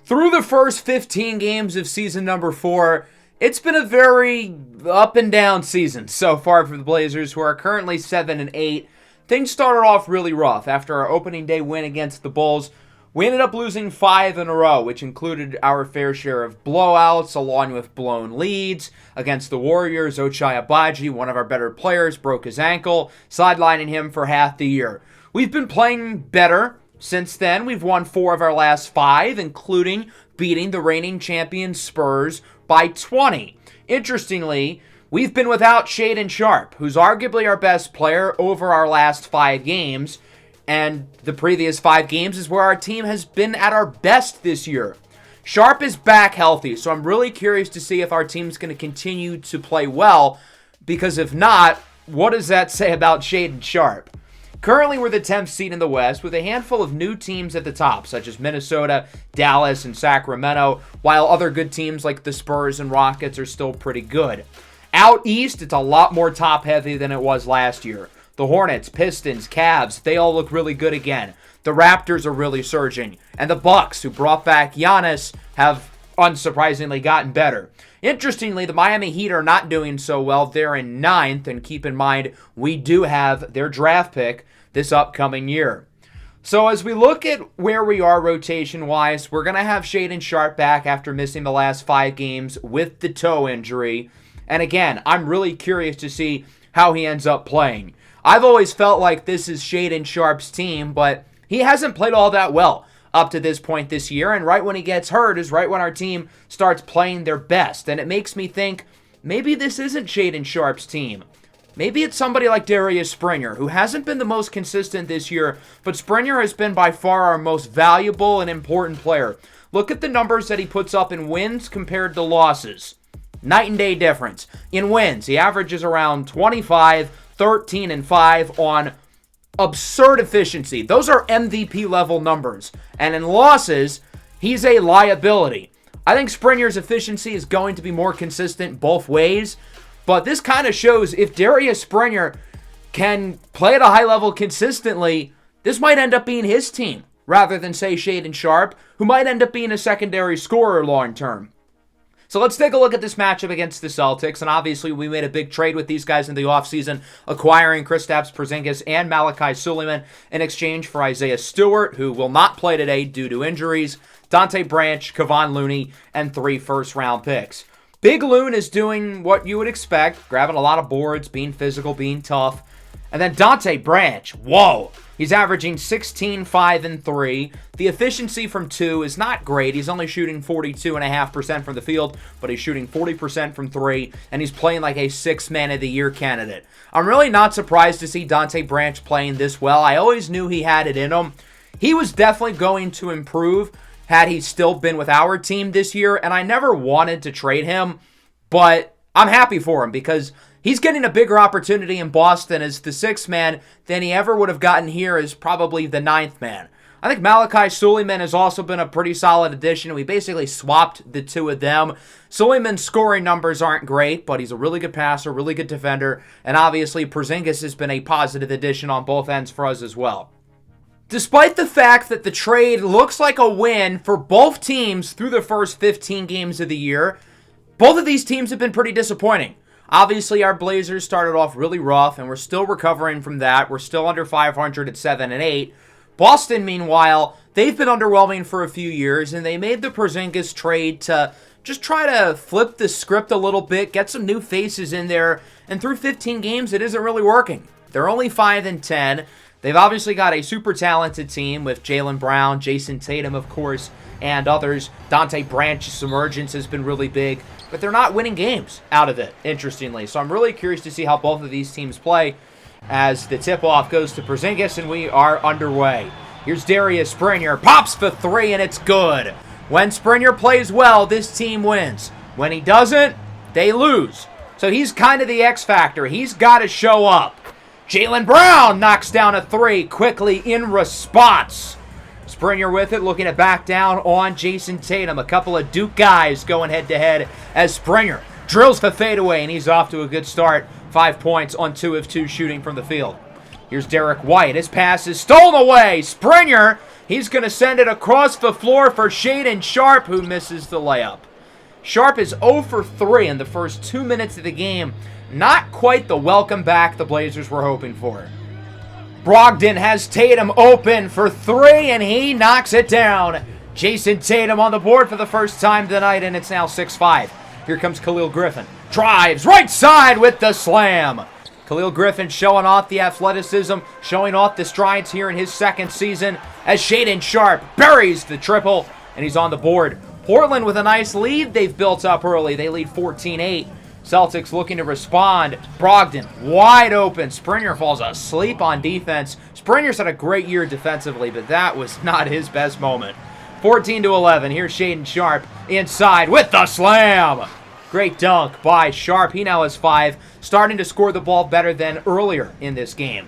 Through the first 15 games of season number 4, it's been a very up and down season so far for the Blazers, who are currently 7-8. Things started off really rough. After our opening day win against the Bulls, we ended up losing 5 in a row, which included our fair share of blowouts along with blown leads. Against the Warriors, Ochai Agbaji, one of our better players, broke his ankle, sidelining him for half the year. We've been playing better since then. We've won 4 of our last 5, including beating the reigning champion Spurs by 20. Interestingly, we've been without Shaedon Sharpe, who's arguably our best player over our last 5 games, and the previous 5 games is where our team has been at our best this year. Sharpe is back healthy, so I'm really curious to see if our team's going to continue to play well, because if not, what does that say about Shaedon Sharpe? Currently, we're the 10th seed in the West with a handful of new teams at the top, such as Minnesota, Dallas, and Sacramento, while other good teams like the Spurs and Rockets are still pretty good. Out East, it's a lot more top-heavy than it was last year. The Hornets, Pistons, Cavs, they all look really good again. The Raptors are really surging. And the Bucks, who brought back Giannis, have unsurprisingly gotten better. Interestingly, the Miami Heat are not doing so well. They're in 9th, and keep in mind, we do have their draft pick this upcoming year. So as we look at where we are rotation-wise, we're going to have Shaedon Sharpe back after missing the last 5 games with the toe injury. And again, I'm really curious to see how he ends up playing. I've always felt like this is Shaedon Sharpe's team, but he hasn't played all that well up to this point this year, and right when he gets hurt is right when our team starts playing their best. And it makes me think, maybe this isn't Shaedon Sharpe's team. Maybe it's somebody like Darius Springer, who hasn't been the most consistent this year, but Springer has been by far our most valuable and important player. Look at the numbers that he puts up in wins compared to losses. Night and day difference. In wins, he averages around 25, 13, and 5 on absurd efficiency. Those are MVP level numbers. And in losses, he's a liability. I think Springer's efficiency is going to be more consistent both ways, but this kind of shows if Darius Springer can play at a high level consistently, this might end up being his team rather than, say, Shaedon Sharpe, who might end up being a secondary scorer long term. So let's take a look at this matchup against the Celtics. And obviously, we made a big trade with these guys in the offseason, acquiring Kristaps Porzingis and Malachi Suleiman in exchange for Isaiah Stewart, who will not play today due to injuries, Dante Branch, Kevon Looney, and 3 first-round picks. Big Loon is doing what you would expect, grabbing a lot of boards, being physical, being tough. And then Dante Branch, whoa! He's averaging 16, 5, and 3. The efficiency from 2 is not great. He's only shooting 42.5% from the field, but he's shooting 40% from 3, and he's playing like a 6th Man of the Year candidate. I'm really not surprised to see Dante Branch playing this well. I always knew he had it in him. He was definitely going to improve had he still been with our team this year, and I never wanted to trade him, but I'm happy for him because he's getting a bigger opportunity in Boston as the 6th man than he ever would have gotten here as probably the 9th man. I think Malachi Suleiman has also been a pretty solid addition. We basically swapped the 2 of them. Suleiman's scoring numbers aren't great, but he's a really good passer, really good defender, and obviously Porzingis has been a positive addition on both ends for us as well. Despite the fact that the trade looks like a win for both teams through the first 15 games of the year, both of these teams have been pretty disappointing. Obviously, our Blazers started off really rough, and we're still recovering from that. We're still under 500 at 7-8. Boston, meanwhile, they've been underwhelming for a few years, and they made the Porzingis trade to just try to flip the script a little bit, get some new faces in there, and through 15 games, it isn't really working. They're only 5-10. They've obviously got a super talented team with Jaylen Brown, Jason Tatum, of course, and others. Dante Branch's emergence has been really big, but they're not winning games out of it, interestingly. So I'm really curious to see how both of these teams play as the tip-off goes to Porzingis, and we are underway. Here's Darius Springer, pops for 3, and it's good. When Springer plays well, this team wins. When he doesn't, they lose. So he's kind of the X factor. He's got to show up. Jaylen Brown knocks down a 3 quickly in response. Springer with it, looking to back down on Jason Tatum. A couple of Duke guys going head-to-head as Springer drills the fadeaway, and he's off to a good start. 5 points on 2 of 2 shooting from the field. Here's Derek White. His pass is stolen away. Springer He's going to send it across the floor for Shaedon Sharpe, who misses the layup. Sharpe is 0 for 3 in the first 2 minutes of the game. Not quite the welcome back the Blazers were hoping for. Brogdon has Tatum open for 3, and he knocks it down. Jason Tatum on the board for the first time tonight, and it's now 6-5. Here comes Khalil Griffin. Drives right side with the slam. Khalil Griffin showing off the athleticism, showing off the strides here in his second season as Shaedon Sharpe buries the triple, and he's on the board. Portland with a nice lead they've built up early. They lead 14-8. Celtics looking to respond. Brogdon wide open. Springer falls asleep on defense. Springer's had a great year defensively, but that was not his best moment. 14-11. Here's Shaedon Sharpe inside with the slam. Great dunk by Sharpe. He now has 5, starting to score the ball better than earlier in this game.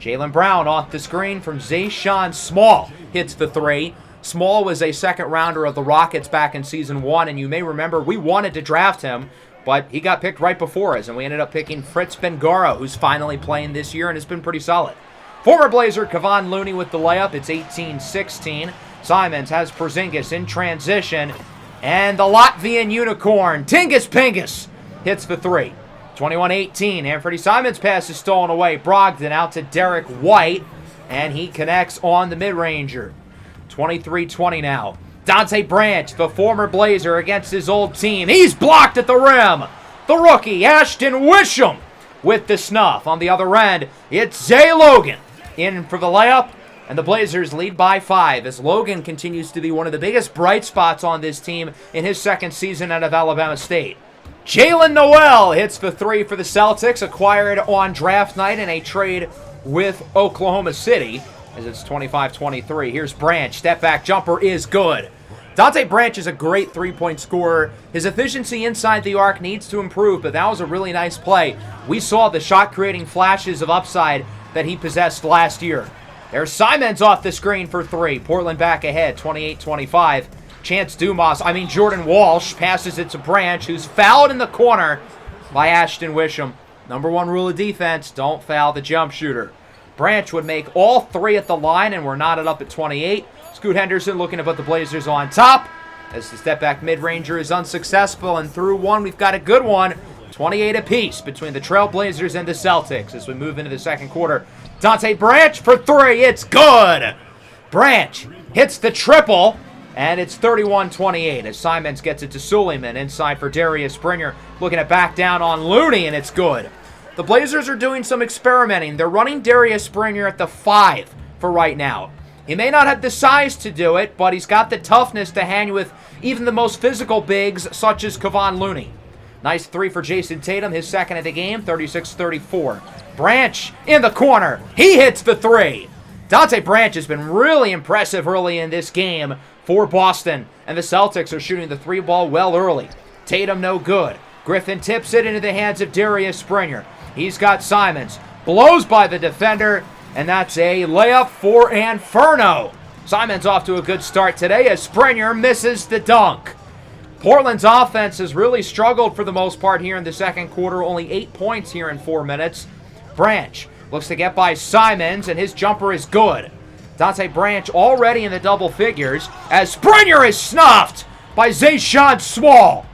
Jaylen Brown off the screen from Zayshawn Small. Hits the 3. Small was a second-rounder of the Rockets back in Season 1, and you may remember we wanted to draft him, but he got picked right before us, and we ended up picking Fritz Bengaro, who's finally playing this year and has been pretty solid. Former Blazer Kevon Looney with the layup. It's 18-16. Simons has Porzingis in transition, and the Latvian unicorn, Tingis Pingus, hits the 3. 21-18. Anthony Simons' pass is stolen away. Brogdon out to Derek White, and he connects on the mid-ranger. 23-20 now. Dante Branch, the former Blazer, against his old team. He's blocked at the rim. The rookie, Ashton Wisham, with the snuff. On the other end, it's Zay Logan in for the layup, and the Blazers lead by 5 as Logan continues to be one of the biggest bright spots on this team in his second season out of Alabama State. Jalen Noel hits the 3 for the Celtics, acquired on draft night in a trade with Oklahoma City, as it's 25-23. Here's Branch. Step back jumper is good. Dante Branch is a great three-point scorer. His efficiency inside the arc needs to improve, but that was a really nice play. We saw the shot-creating flashes of upside that he possessed last year. There's Simons off the screen for 3. Portland back ahead, 28-25. Jordan Walsh passes it to Branch, who's fouled in the corner by Ashton Wisham. Number 1 rule of defense, don't foul the jump shooter. Branch would make all 3 at the line, and we're knotted up at 28. Scoot Henderson looking to put the Blazers on top as the step-back mid-ranger is unsuccessful, and through one, we've got a good one. 28 apiece between the Trail Blazers and the Celtics as we move into the second quarter. Dante Branch for 3. It's good. Branch hits the triple, and it's 31-28 as Simons gets it to Suleiman inside for Darius Springer. Looking to back down on Looney, and it's good. The Blazers are doing some experimenting. They're running Darius Springer at the 5 for right now. He may not have the size to do it, but he's got the toughness to hang with even the most physical bigs, such as Kevon Looney. Nice 3 for Jason Tatum, his second of the game, 36-34. Branch in the corner. He hits the 3. Dante Branch has been really impressive early in this game for Boston, and the Celtics are shooting the 3 ball well early. Tatum no good. Griffin tips it into the hands of Darius Springer. He's got Simons. Blows by the defender, and that's a layup for Inferno. Simons off to a good start today as Springer misses the dunk. Portland's offense has really struggled for the most part here in the second quarter. Only 8 points here in 4 minutes. Branch looks to get by Simons, and his jumper is good. Dante Branch already in the double figures as Springer is snuffed by Zayshawn Small.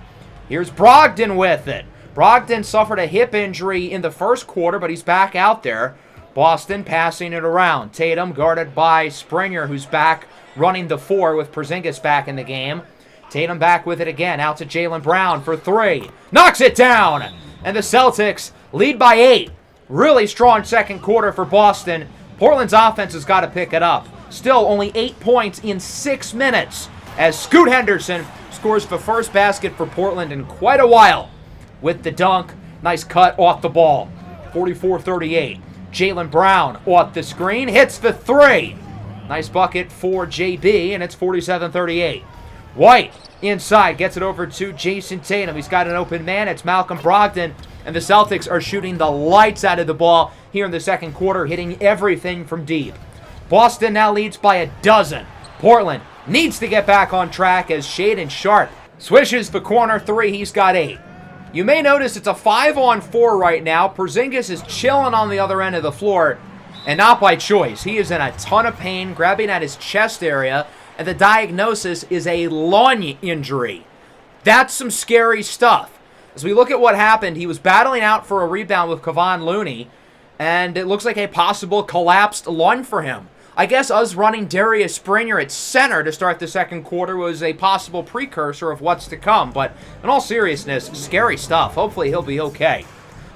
Here's Brogdon with it. Brogdon suffered a hip injury in the first quarter, but he's back out there. Boston passing it around. Tatum guarded by Springer, who's back running the 4 with Porzingis back in the game. Tatum back with it again, out to Jaylen Brown for 3. Knocks it down! And the Celtics lead by 8. Really strong second quarter for Boston. Portland's offense has got to pick it up. Still only 8 points in 6 minutes as Scoot Henderson scores the first basket for Portland in quite a while with the dunk. Nice cut off the ball. 44-38. Jaylen Brown off the screen, hits the 3. Nice bucket for JB, and it's 47-38. White inside, gets it over to Jason Tatum. He's got an open man. It's Malcolm Brogdon, and the Celtics are shooting the lights out of the ball here in the second quarter, hitting everything from deep. Boston now leads by a dozen. Portland needs to get back on track as Shaedon Sharpe swishes the corner 3. He's got 8. You may notice it's a 5-on-4 right now. Porzingis is chilling on the other end of the floor. and not by choice. He is in a ton of pain, grabbing at his chest area, and the diagnosis is a lung injury. That's some scary stuff. As we look at what happened, he was battling out for a rebound with Kevon Looney, and it looks like a possible collapsed lung for him. I guess us running Darius Springer at center to start the second quarter was a possible precursor of what's to come, but in all seriousness, scary stuff. Hopefully he'll be okay.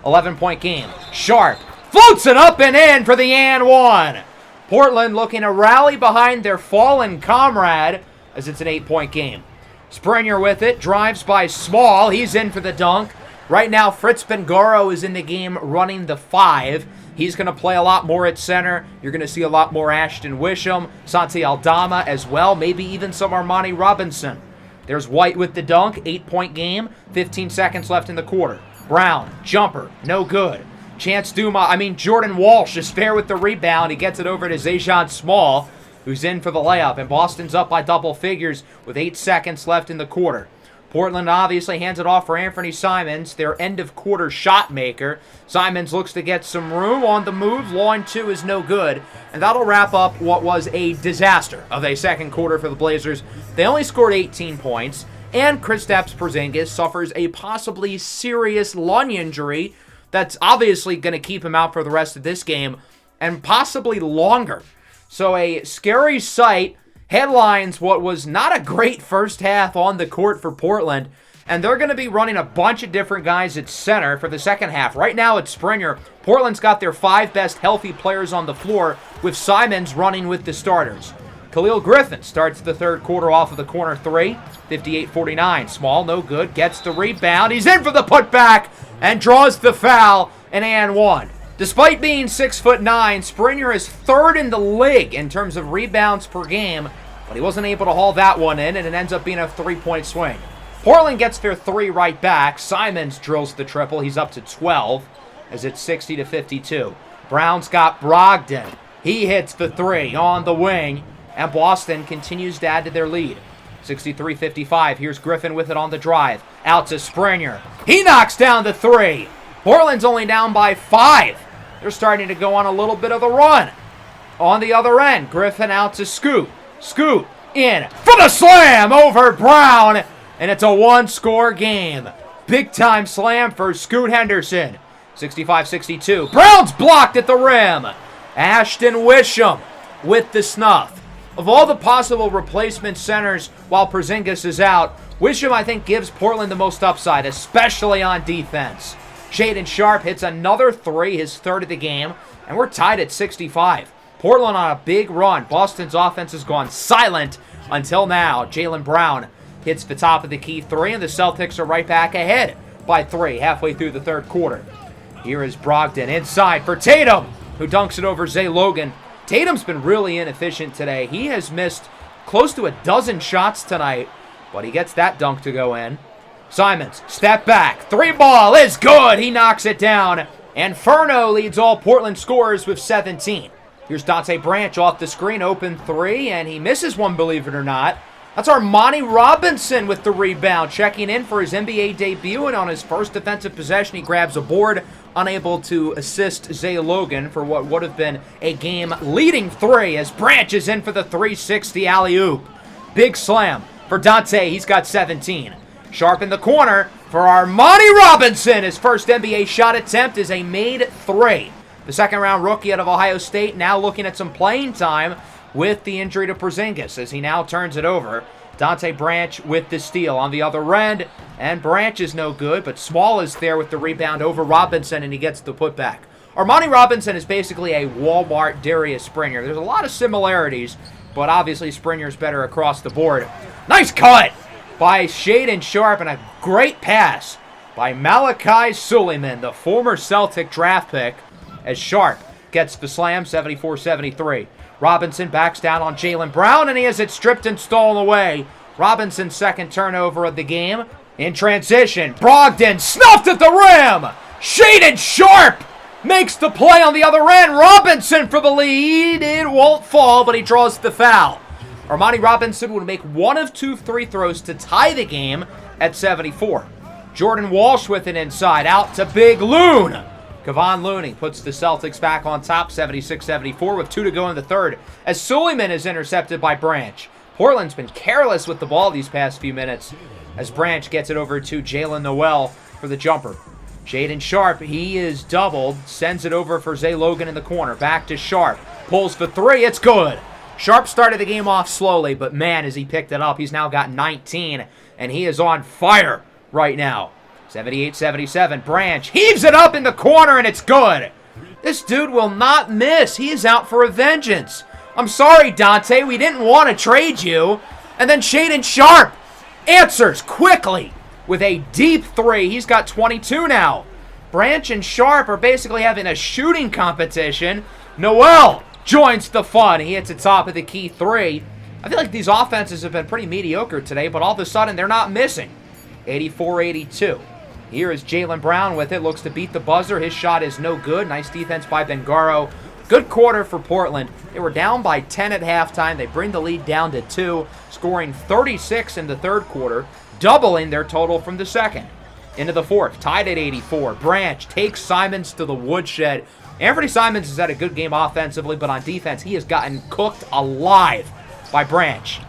11-point game. Sharp floats it up and in for the and one. Portland looking to rally behind their fallen comrade as it's an 8-point game. Springer with it, drives by Small. He's in for the dunk. Right now, Fritz Bengaro is in the game running the 5. He's going to play a lot more at center. You're going to see a lot more Ashton Wisham, Santi Aldama as well, maybe even some Armani Robinson. There's White with the dunk, 8-point game, 15 seconds left in the quarter. Brown, jumper, no good. Jordan Walsh is fair with the rebound. He gets it over to Zajon Small, who's in for the layup, and Boston's up by double figures with 8 seconds left in the quarter. Portland obviously hands it off for Anthony Simons, their end-of-quarter shot maker. Simons looks to get some room on the move. Line 2 is no good, and that'll wrap up what was a disaster of a second quarter for the Blazers. They only scored 18 points, and Kristaps Porzingis suffers a possibly serious lung injury that's obviously going to keep him out for the rest of this game, and possibly longer. So a scary sight. Headlines what was not a great first half on the court for Portland, and they're going to be running a bunch of different guys at center for the second half. Right now it's Springer. Portland's got their 5 best healthy players on the floor, with Simons running with the starters. Khalil Griffin starts the third quarter off of the corner 3, 58-49. Small, no good, gets the rebound. He's in for the putback and draws the foul, and one. Despite being 6'9", Springer is 3rd in the league in terms of rebounds per game, but he wasn't able to haul that one in, and it ends up being a 3-point swing. Portland gets their 3 right back. Simons drills the triple. He's up to 12 as it's 60-52. Brown's got Brogdon. He hits the 3 on the wing, and Boston continues to add to their lead. 63-55. Here's Griffin with it on the drive. Out to Springer. He knocks down the 3. Portland's only down by 5. They're starting to go on a little bit of a run. On the other end, Griffin out to Scoot. Scoot in for the slam over Brown, and it's a 1-score game. Big-time slam for Scoot Henderson. 65-62. Brown's blocked at the rim. Ashton Wisham with the snuff. Of all the possible replacement centers while Porzingis is out, Wisham, I think, gives Portland the most upside, especially on defense. Shaedon Sharpe hits another 3, his 3rd of the game, and we're tied at 65. Portland on a big run. Boston's offense has gone silent until now. Jaylen Brown hits the top of the key 3, and the Celtics are right back ahead by 3 halfway through the third quarter. Here is Brogdon inside for Tatum, who dunks it over Zay Logan. Tatum's been really inefficient today. He has missed close to a dozen shots tonight, but he gets that dunk to go in. Simons, step back, 3 ball is good. He knocks it down. And Furno leads all Portland scorers with 17. Here's Dante Branch off the screen, open 3, and he misses one, believe it or not. That's Armani Robinson with the rebound, checking in for his NBA debut, and on his first defensive possession, he grabs a board, unable to assist Zay Logan for what would have been a game-leading 3 as Branch is in for the 360 alley-oop. Big slam for Dante. He's got 17. Sharp in the corner for Armani Robinson. His first NBA shot attempt is a made 3. The second-round rookie out of Ohio State now looking at some playing time with the injury to Porzingis as he now turns it over. Dante Branch with the steal on the other end, and Branch is no good, but Small is there with the rebound over Robinson, and he gets the putback. Armani Robinson is basically a Walmart Darius Springer. There's a lot of similarities, but obviously Springer's better across the board. Nice cut by Shaedon Sharpe, and a great pass by Malachi Suleiman, the former Celtic draft pick, as Sharpe gets the slam, 74-73. Robinson backs down on Jaylen Brown, and he has it stripped and stolen away. Robinson's second turnover of the game. In transition, Brogdon snuffed at the rim. Shaedon Sharpe makes the play on the other end. Robinson for the lead. It won't fall, but he draws the foul. Armani Robinson would make 1 of 2 free throws to tie the game at 74. Jordan Walsh with it inside, out to Big Loon. Kevon Looney puts the Celtics back on top, 76-74, with 2 to go in the third, as Suleiman is intercepted by Branch. Portland's been careless with the ball these past few minutes, as Branch gets it over to Jalen Noel for the jumper. Shaedon Sharpe, he is doubled, sends it over for Zay Logan in the corner. Back to Sharpe, pulls for 3, it's good. Sharpe started the game off slowly, but man, as he picked it up, he's now got 19, and he is on fire right now. 78-77, Branch heaves it up in the corner, and it's good. This dude will not miss. He is out for a vengeance. I'm sorry, Dante, we didn't want to trade you. And then Shaedon Sharpe answers quickly with a deep 3. He's got 22 now. Branch and Sharpe are basically having a shooting competition. Noel joins the fun. He hits the top of the key 3. I feel like these offenses have been pretty mediocre today, but all of a sudden they're not missing. 84-82. Here is Jaylen Brown with it. Looks to beat the buzzer. His shot is no good. Nice defense by Bangaro. Good quarter for Portland. They were down by 10 at halftime. They bring the lead down to 2, scoring 36 in the third quarter, doubling their total from the second. Into the fourth, tied at 84. Branch takes Simons to the woodshed. Anthony Simons has had a good game offensively, but on defense, he has gotten cooked alive by Branch.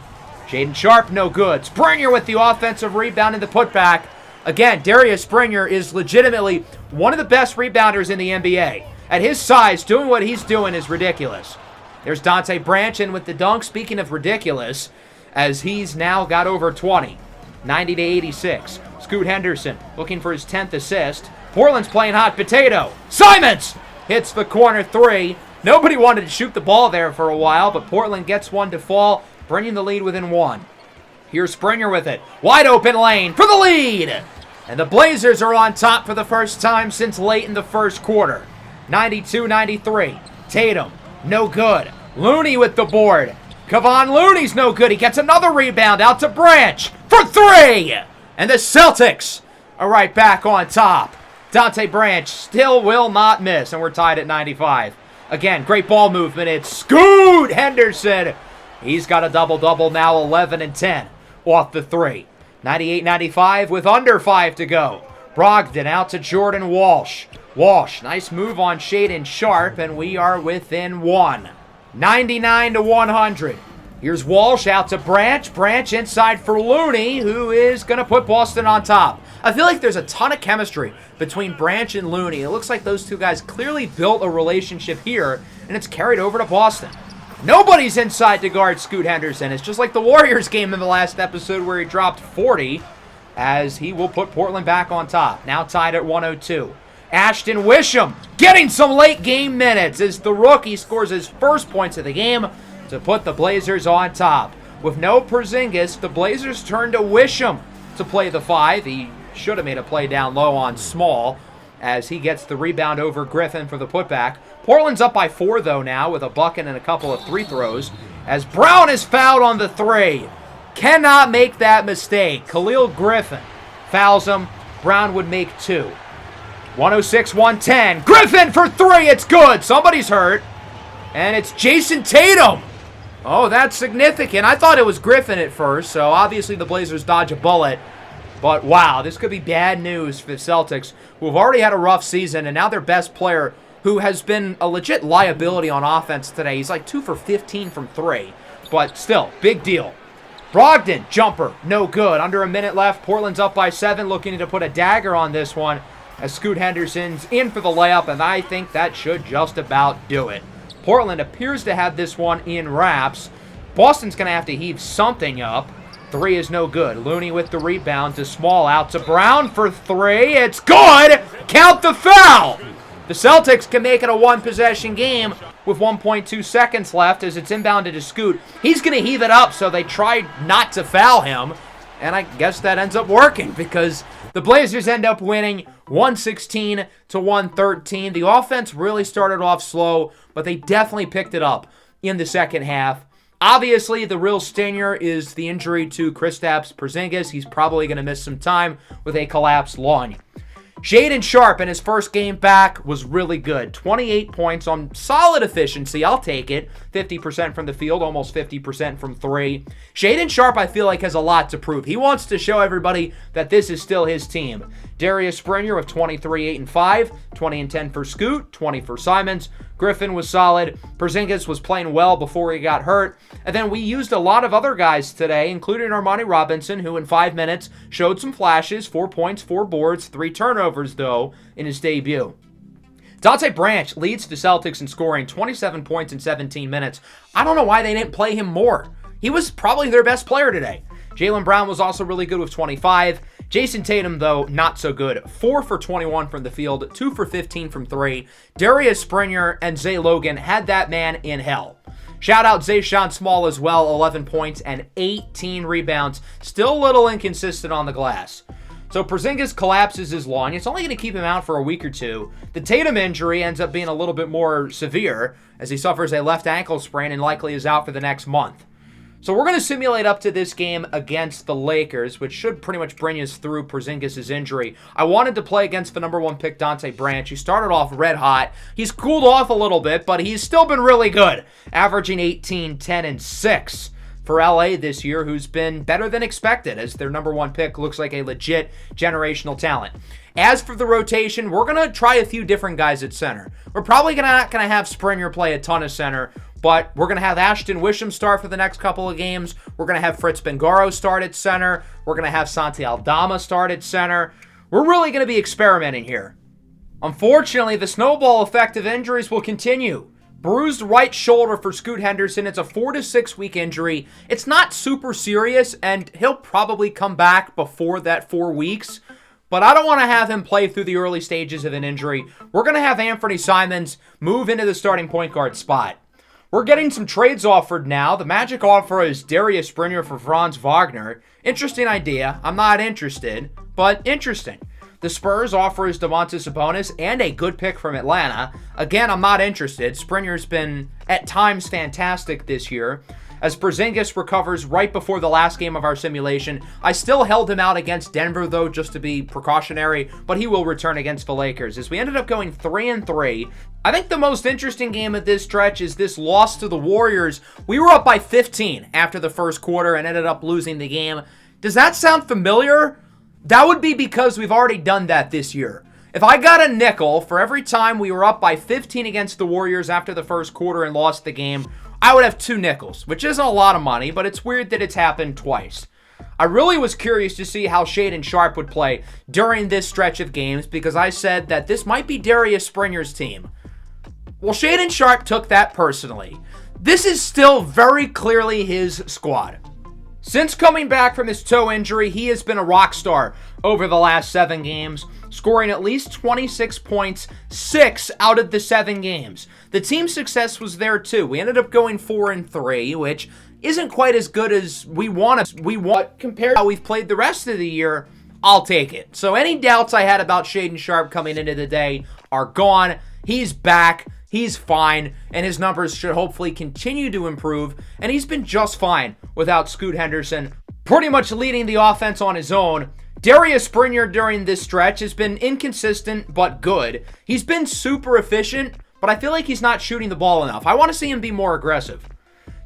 Shaedon Sharpe, no good. Springer with the offensive rebound and the putback. Again, Darius Springer is legitimately one of the best rebounders in the NBA. At his size, doing what he's doing is ridiculous. There's Dante Branch in with the dunk. Speaking of ridiculous, as he's now got over 20. 90-86. Scoot Henderson looking for his 10th assist. Portland's playing hot potato. Simons hits the corner 3. Nobody wanted to shoot the ball there for a while, but Portland gets one to fall, bringing the lead within 1. Here's Springer with it. Wide open lane for the lead. And the Blazers are on top for the first time since late in the first quarter. 92-93. Tatum, no good. Looney with the board. Kevon Looney's no good. He gets another rebound out to Branch for 3. And the Celtics are right back on top. Dante Branch still will not miss, and we're tied at 95. Again, great ball movement. It's Scoot Henderson. He's got a double-double now, 11 and 10 off the 3. 98-95 with under 5 to go. Brogdon out to Jordan Walsh. Walsh, nice move on Shaedon Sharpe, and we are within 1. 99-100. Here's Walsh out to Branch. Branch inside for Looney, who is going to put Boston on top. I feel like there's a ton of chemistry between Branch and Looney. It looks like those two guys clearly built a relationship here, and it's carried over to Boston. Nobody's inside to guard Scoot Henderson. It's just like the Warriors game in the last episode where he dropped 40, as he will put Portland back on top. Now tied at 102. Ashton Wisham getting some late game minutes as the rookie scores his first points of the game to put the Blazers on top. With no Porzingis, the Blazers turn to Wisham to play the 5. He should have made a play down low on Small as he gets the rebound over Griffin for the putback. Portland's up by 4, though, now with a bucket and a couple of free throws as Brown is fouled on the 3. Cannot make that mistake. Khalil Griffin fouls him. Brown would make 2. 106-110. Griffin for 3. It's good. Somebody's hurt. And it's Jason Tatum. Oh, that's significant. I thought it was Griffin at first, so obviously the Blazers dodge a bullet. But wow, this could be bad news for the Celtics, who have already had a rough season, and now their best player, who has been a legit liability on offense today. He's like 2 for 15 from 3. But still, big deal. Brogdon, jumper, no good. Under a minute left. Portland's up by 7, looking to put a dagger on this one as Scoot Henderson's in for the layup, and I think that should just about do it. Portland appears to have this one in wraps. Boston's going to have to heave something up. 3 is no good. Looney with the rebound to Small, out to Brown for 3. It's good! Count the foul! The Celtics can make it a one-possession game with 1.2 seconds left as it's inbounded to Scoot. He's going to heave it up, so they tried not to foul him. And I guess that ends up working because the Blazers end up winning 116-113. The offense really started off slow, but they definitely picked it up in the second half. Obviously, the real stinger is the injury to Kristaps Porzingis. He's probably going to miss some time with a collapsed lung. Shaedon Sharpe in his first game back was really good. 28 points on solid efficiency. I'll take it. 50% from the field, almost 50% from 3. Shaedon Sharpe, I feel like, has a lot to prove. He wants to show everybody that this is still his team. Darius Springer with 23, 8, and 5, 20 and 10 for Scoot, 20 for Simons. Griffin was solid. Porzingis was playing well before he got hurt. And then we used a lot of other guys today, including Armani Robinson, who in 5 minutes showed some flashes, 4 points, 4 boards, 3 turnovers, though, in his debut. Dante Branch leads the Celtics in scoring, 27 points in 17 minutes. I don't know why they didn't play him more. He was probably their best player today. Jaylen Brown was also really good with 25. Jason Tatum, though, not so good. 4 for 21 from the field, 2 for 15 from 3. Darius Springer and Zay Logan had that man in hell. Shout out Zayshawn Small as well, 11 points and 18 rebounds. Still a little inconsistent on the glass. So Porzingis collapses his lung. It's only going to keep him out for a week or two. The Tatum injury ends up being a little bit more severe as he suffers a left ankle sprain and likely is out for the next month. So we're going to simulate up to this game against the Lakers, which should pretty much bring us through Porzingis' injury. I wanted to play against the number 1 pick, Dante Branch. He started off red hot. He's cooled off a little bit, but he's still been really good, averaging 18, 10, and 6 for LA this year, who's been better than expected as their number 1 pick looks like a legit generational talent. As for the rotation, we're going to try a few different guys at center. We're probably not going to have Springer play a ton of center, but we're going to have Ashton Wisham start for the next couple of games. We're going to have Fritz Bengaro start at center. We're going to have Santi Aldama start at center. We're really going to be experimenting here. Unfortunately, the snowball effect of injuries will continue. Bruised right shoulder for Scoot Henderson. It's a 4 to 6 week injury. It's not super serious, and he'll probably come back before that 4 weeks. But I don't want to have him play through the early stages of an injury. We're going to have Anthony Simons move into the starting point guard spot. We're getting some trades offered now. The Magic offer is Darius Springer for Franz Wagner. Interesting idea. I'm not interested, but interesting. The Spurs offer is Domantas Sabonis and a good pick from Atlanta. Again, I'm not interested. Springer's been at times fantastic this year. As Porzingis recovers right before the last game of our simulation, I still held him out against Denver, though, just to be precautionary, but he will return against the Lakers. As we ended up going 3-3, I think the most interesting game of this stretch is this loss to the Warriors. We were up by 15 after the first quarter and ended up losing the game. Does that sound familiar? That would be because we've already done that this year. If I got a nickel for every time we were up by 15 against the Warriors after the first quarter and lost the game, I would have 2 nickels, which isn't a lot of money, but it's weird that it's happened twice. I really was curious to see how Shaedon Sharpe would play during this stretch of games because I said that this might be Darius Springer's team. Well, Shaedon Sharpe took that personally. This is still very clearly his squad. Since coming back from his toe injury, he has been a rock star over the last 7 games, scoring at least 26 points, 6 out of the 7 games. The team's success was there too. We ended up going 4-3, which isn't quite as good as we want. Compared to how we've played the rest of the year, I'll take it. So any doubts I had about Shaedon Sharpe coming into the day are gone. He's back. He's fine, and his numbers should hopefully continue to improve, and he's been just fine without Scoot Henderson pretty much leading the offense on his own. Darius Springer during this stretch has been inconsistent but good. He's been super efficient, but I feel like he's not shooting the ball enough. I want to see him be more aggressive.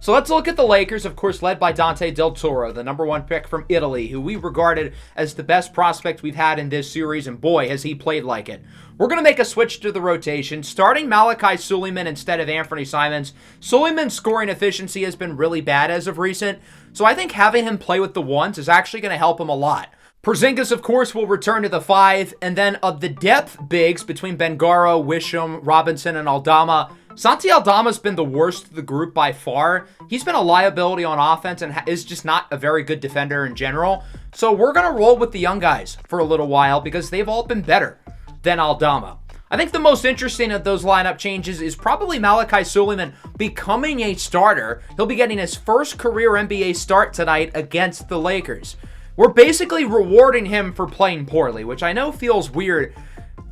So let's look at the Lakers, of course, led by Dante Del Toro, the number 1 pick from Italy, who we regarded as the best prospect we've had in this series, and boy, has he played like it. We're going to make a switch to the rotation, starting Malachi Suleiman instead of Anthony Simons. Suleiman's scoring efficiency has been really bad as of recent, so I think having him play with the ones is actually going to help him a lot. Porzingis, of course, will return to the 5, and then of the depth bigs between Bengaro, Wisham, Robinson, and Aldama, Santi Aldama's been the worst of the group by far. He's been a liability on offense and is just not a very good defender in general. So we're going to roll with the young guys for a little while because they've all been better than Aldama. I think the most interesting of those lineup changes is probably Malachi Suleiman becoming a starter. He'll be getting his first career NBA start tonight against the Lakers. We're basically rewarding him for playing poorly, which I know feels weird,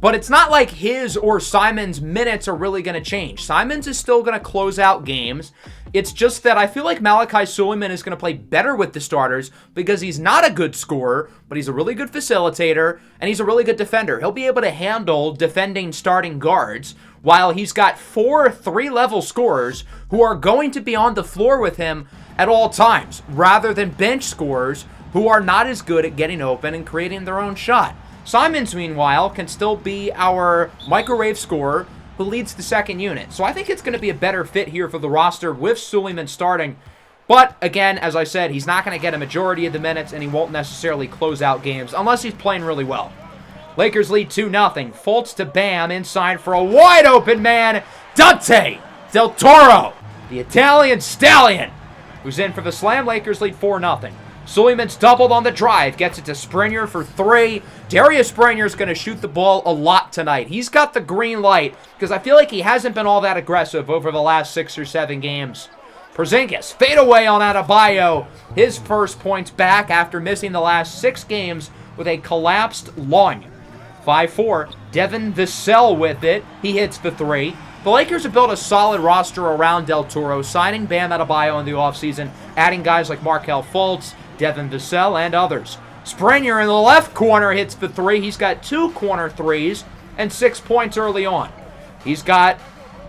but it's not like his or Simons' minutes are really going to change. Simons is still going to close out games. It's just that I feel like Malachi Suleiman is going to play better with the starters because he's not a good scorer, but he's a really good facilitator, and he's a really good defender. He'll be able to handle defending starting guards, while he's got 4 3-level scorers who are going to be on the floor with him at all times, rather than bench scorers who are not as good at getting open and creating their own shot. Simons, meanwhile, can still be our microwave scorer who leads the second unit. So I think it's going to be a better fit here for the roster with Suleiman starting. But, again, as I said, he's not going to get a majority of the minutes, and he won't necessarily close out games unless he's playing really well. Lakers lead 2-0. Fultz to Bam inside for a wide-open man, Dante Del Toro, the Italian stallion, who's in for the slam. Lakers lead 4-0. Suleiman's doubled on the drive, gets it to Springer for 3. Darius Springer's going to shoot the ball a lot tonight. He's got the green light because I feel like he hasn't been all that aggressive over the last 6 or 7 games. Porzingis, fade away on Adebayo. His first points back after missing the last 6 games with a collapsed lung. 5-4, Devin Vassell with it. He hits the 3. The Lakers have built a solid roster around Del Toro, signing Bam Adebayo in the offseason, adding guys like Markelle Fultz, Devin Vassell, and others. Springer in the left corner hits the 3. He's got 2 corner threes and 6 points early on. He's got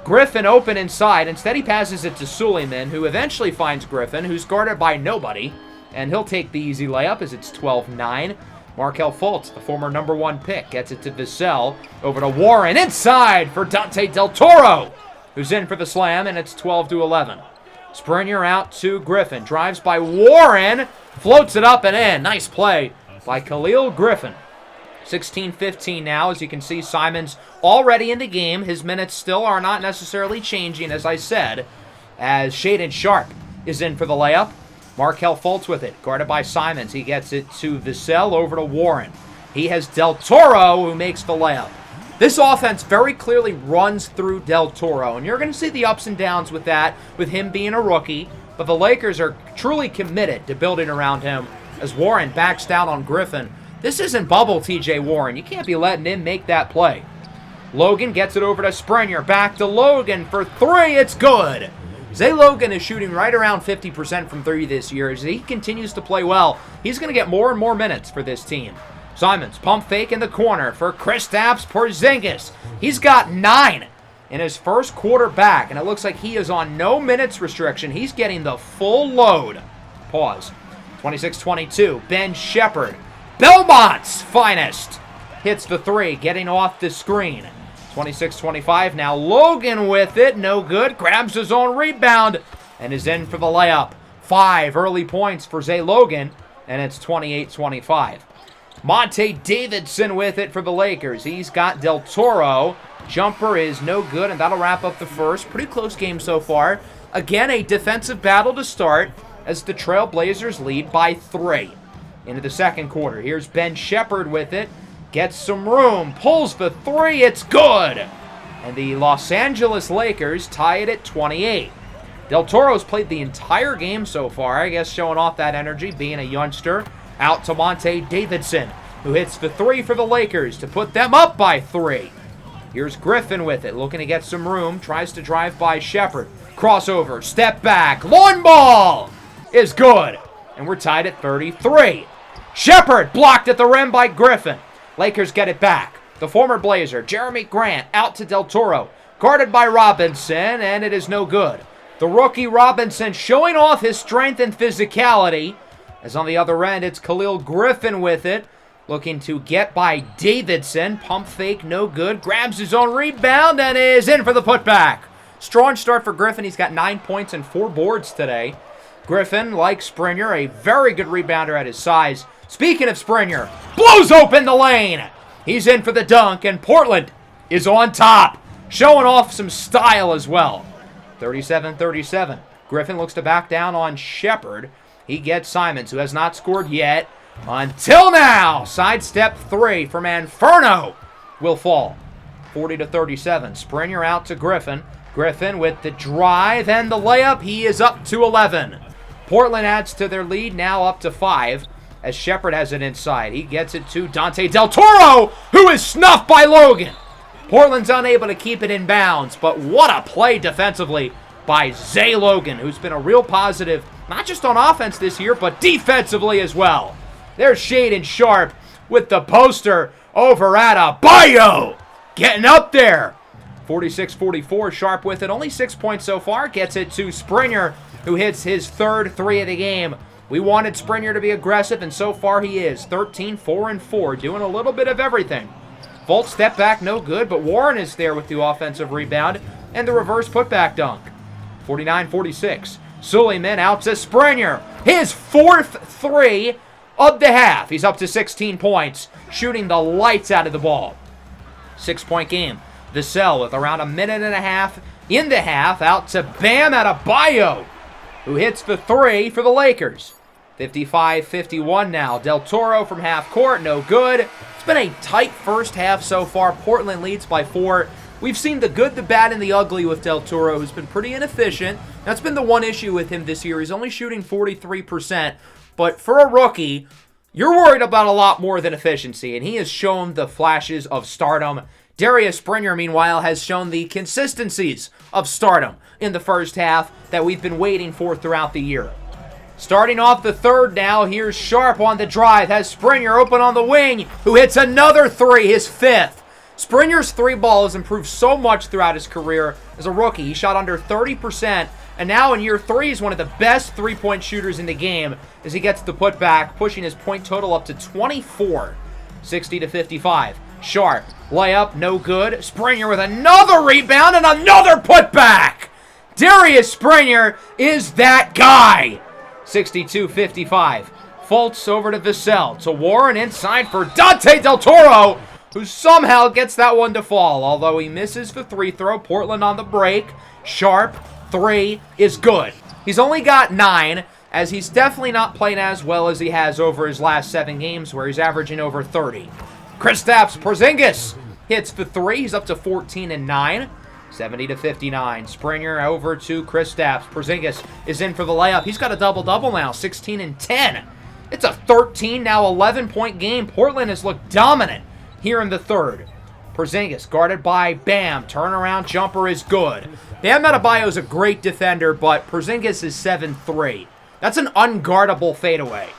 Griffin open inside. Instead, he passes it to Suleiman, who eventually finds Griffin, who's guarded by nobody, and he'll take the easy layup as it's 12-9. Markelle Fultz, the former number 1 pick, gets it to Vassell. Over to Warren, inside for Dante Del Toro, who's in for the slam, and it's 12-11. Springer out to Griffin, drives by Warren, floats it up and in. Nice play by Khalil Griffin. 16-15 now. As you can see, Simons already in the game. His minutes still are not necessarily changing, as I said, as Shaedon Sharpe is in for the layup. Markelle Fultz with it, guarded by Simons. He gets it to Vassell, over to Warren. He has Del Toro, who makes the layup. This offense very clearly runs through Del Toro, and you're going to see the ups and downs with that, with him being a rookie, but the Lakers are truly committed to building around him as Warren backs down on Griffin. This isn't bubble TJ Warren. You can't be letting him make that play. Logan gets it over to Springer. Back to Logan for 3. It's good. Zay Logan is shooting right around 50% from 3 this year. As he continues to play well, he's going to get more and more minutes for this team. Simons, pump fake in the corner for Kristaps Porzingis. He's got 9 in his first quarter back, and it looks like he is on no minutes restriction. He's getting the full load. Pause. 26-22, Ben Shepherd, Belmont's finest, hits the 3, getting off the screen. 26-25, now Logan with it, no good, grabs his own rebound, and is in for the layup. 5 early points for Zay Logan, and it's 28-25. Monte Davidson with it for the Lakers. He's got Del Toro. Jumper is no good, and that'll wrap up the first. Pretty close game so far. Again, a defensive battle to start as the Trail Blazers lead by 3. Into the second quarter. Here's Ben Shepherd with it. Gets some room. Pulls the 3. It's good. And the Los Angeles Lakers tie it at 28. Del Toro's played the entire game so far. I guess showing off that energy, being a youngster. Out to Monte Davidson, who hits the 3 for the Lakers to put them up by 3. Here's Griffin with it. Looking to get some room. Tries to drive by Shepherd. Crossover. Step back. Lawn ball is good. And we're tied at 33. Shepherd blocked at the rim by Griffin. Lakers get it back. The former Blazer, Jeremy Grant, out to Del Toro. Guarded by Robinson, and it is no good. The rookie Robinson showing off his strength and physicality. As on the other end, it's Khalil Griffin with it. Looking to get by Davidson. Pump fake, no good. Grabs his own rebound and is in for the putback. Strong start for Griffin. He's got 9 points and 4 boards today. Griffin, like Springer, a very good rebounder at his size. Speaking of Springer, blows open the lane. He's in for the dunk, and Portland is on top, showing off some style as well. 37-37. Griffin looks to back down on Shepherd. He gets Simons, who has not scored yet until now. Sidestep 3 from Inferno will fall. 40-37. Springer out to Griffin. Griffin with the drive and the layup. He is up to 11. Portland adds to their lead, now up to 5, as Shepherd has it inside. He gets it to Dante Del Toro, who is snuffed by Logan. Portland's unable to keep it in bounds, but what a play defensively by Zay Logan, who's been a real positive, not just on offense this year, but defensively as well. There's Shaedon Sharpe with the poster over at Adebayo, getting up there. 46-44, Sharpe with it, only 6 points so far, gets it to Springer, who hits his third 3 of the game We wanted Springer to be aggressive, and so far he is. 13, 4, and 4, doing a little bit of everything. Volt step back, no good, but Warren is there with the offensive rebound and the reverse putback dunk. 49-46. Suleiman out to Springer. His fourth three of the half. He's up to 16 points, shooting the lights out of the ball. 6-point game. Vassell with around a minute and a half in the half, out to Bam Adebayo, who hits the three for the Lakers. 55-51 now. Del Toro from half court, no good. It's been a tight first half so far. Portland leads by 4. We've seen the good, the bad, and the ugly with Del Toro, who's been pretty inefficient. That's been the one issue with him this year. He's only shooting 43%. But for a rookie, you're worried about a lot more than efficiency, and he has shown the flashes of stardom. Darius Springer, meanwhile, has shown the consistencies of stardom in the first half that we've been waiting for throughout the year. Starting off the third now, here's Sharp on the drive, has Springer open on the wing, who hits another three, his fifth. Springer's three ball has improved so much throughout his career as a rookie. He shot under 30%, and now in year 3 he's one of the best three-point shooters in the game as he gets the putback, pushing his point total up to 24, 60-55. Sharp, layup, no good. Springer with another rebound and another putback. Darius Springer is that guy. 62-55. Fultz over to Vassell, to Warren inside for Dante Del Toro, who somehow gets that one to fall, although he misses the free throw. Portland on the break. Sharp, 3 is good. He's only got 9, as he's definitely not playing as well as he has over his last 7 games, where he's averaging over 30. Kristaps Porzingis hits the 3. He's up to 14 and 9. 70-59. Springer over to Kristaps. Porzingis is in for the layup. He's got a double-double now, 16 and 10. It's a 13, now 11-point game. Portland has looked dominant here in the third. Porzingis guarded by Bam. Turnaround jumper is good. Bam Adebayo is a great defender, but Porzingis is 7'3". That's an unguardable fadeaway.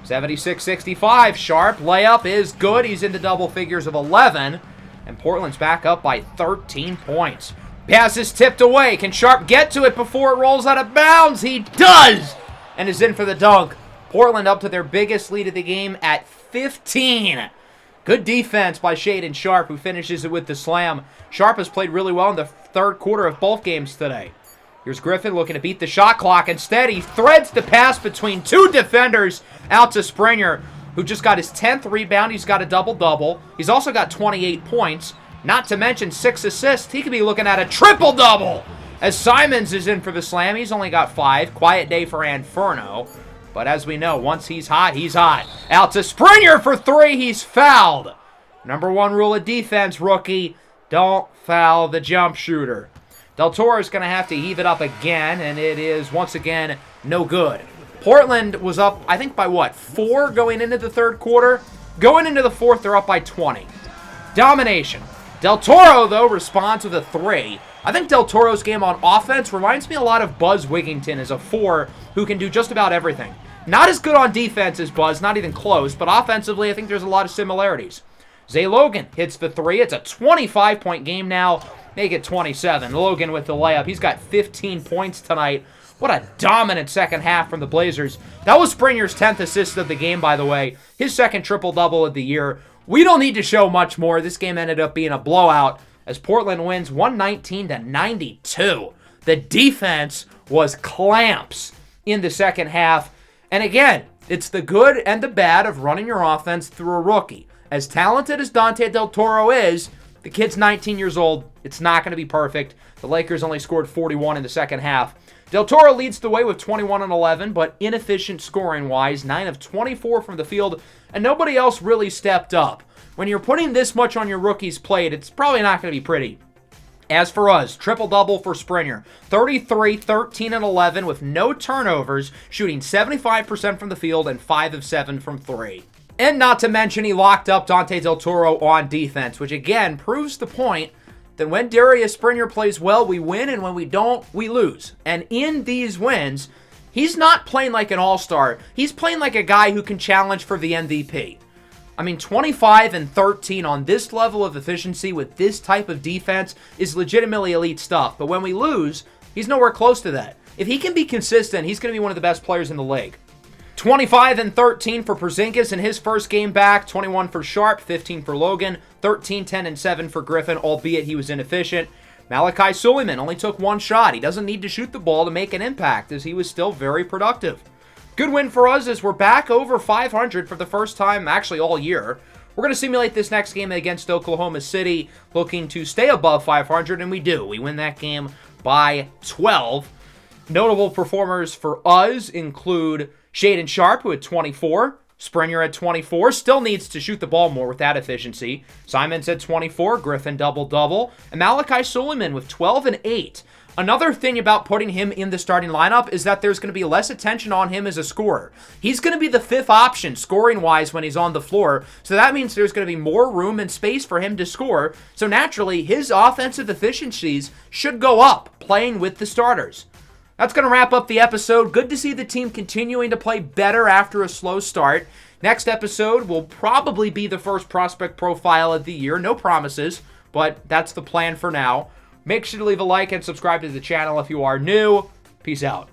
76-65. Sharp layup is good. He's in the double figures of 11. And Portland's back up by 13 points. Pass is tipped away. Can Sharp get to it before it rolls out of bounds? He does! And is in for the dunk. Portland up to their biggest lead of the game at 15. Good defense by Shaedon Sharp, who finishes it with the slam. Sharp has played really well in the third quarter of both games today. Here's Griffin looking to beat the shot clock. Instead, he threads the pass between 2 defenders out to Springer, who just got his 10th rebound. He's got a double-double. He's also got 28 points, not to mention 6 assists. He could be looking at a triple-double as Simons is in for the slam. He's only got 5. Quiet day for Inferno. But as we know, once he's hot, he's hot. Out to Springer for 3. He's fouled. Number 1 rule of defense, rookie, don't foul the jump shooter. Del Toro is going to have to heave it up again, and it is, once again, no good. Portland was up, I think, by what, 4 going into the third quarter? Going into the fourth, they're up by 20. Domination. Del Toro, though, responds with a 3. I think Del Toro's game on offense reminds me a lot of Buzz Wigginton as a 4 who can do just about everything. Not as good on defense as Buzz, not even close, but offensively I think there's a lot of similarities. Zay Logan hits the 3. It's a 25-point game now. Make it 27. Logan with the layup. He's got 15 points tonight. What a dominant second half from the Blazers. That was Springer's 10th assist of the game, by the way. His second triple-double of the year. We don't need to show much more. This game ended up being a blowout as Portland wins 119-92. The defense was clamps in the second half. And again, it's the good and the bad of running your offense through a rookie. As talented as Dante Del Toro is, the kid's 19 years old. It's not going to be perfect. The Lakers only scored 41 in the second half. Del Toro leads the way with 21 and 11, but inefficient scoring-wise, 9 of 24 from the field, and nobody else really stepped up. When you're putting this much on your rookie's plate, it's probably not going to be pretty. As for us, triple-double for Springer. 33, 13, and 11 with no turnovers, shooting 75% from the field and 5 of 7 from 3. And not to mention, he locked up Dante Del Toro on defense, which again proves the point that when Darius Springer plays well, we win, and when we don't, we lose. And in these wins, he's not playing like an all-star. He's playing like a guy who can challenge for the MVP. I mean, 25 and 13 on this level of efficiency with this type of defense is legitimately elite stuff. But when we lose, he's nowhere close to that. If he can be consistent, he's going to be one of the best players in the league. 25 and 13 for Porzingis in his first game back, 21 for Sharp, 15 for Logan, 13, 10, and 7 for Griffin, albeit he was inefficient. Malachi Suleiman only took one shot. He doesn't need to shoot the ball to make an impact, as he was still very productive. Good win for us as we're back over 500 for the first time, actually all year. We're going to simulate this next game against Oklahoma City, looking to stay above 500, and we do. We win that game by 12. Notable performers for us include Shaedon Sharp, who had 24. Springer at 24. Still needs to shoot the ball more with that efficiency. Simons at 24. Griffin double-double. And Malachi Suleiman with 12 and 8. Another thing about putting him in the starting lineup is that there's going to be less attention on him as a scorer. He's going to be the fifth option scoring-wise when he's on the floor, so that means there's going to be more room and space for him to score, so naturally his offensive efficiencies should go up playing with the starters. That's going to wrap up the episode. Good to see the team continuing to play better after a slow start. Next episode will probably be the first prospect profile of the year. No promises, but that's the plan for now. Make sure to leave a like and subscribe to the channel if you are new. Peace out.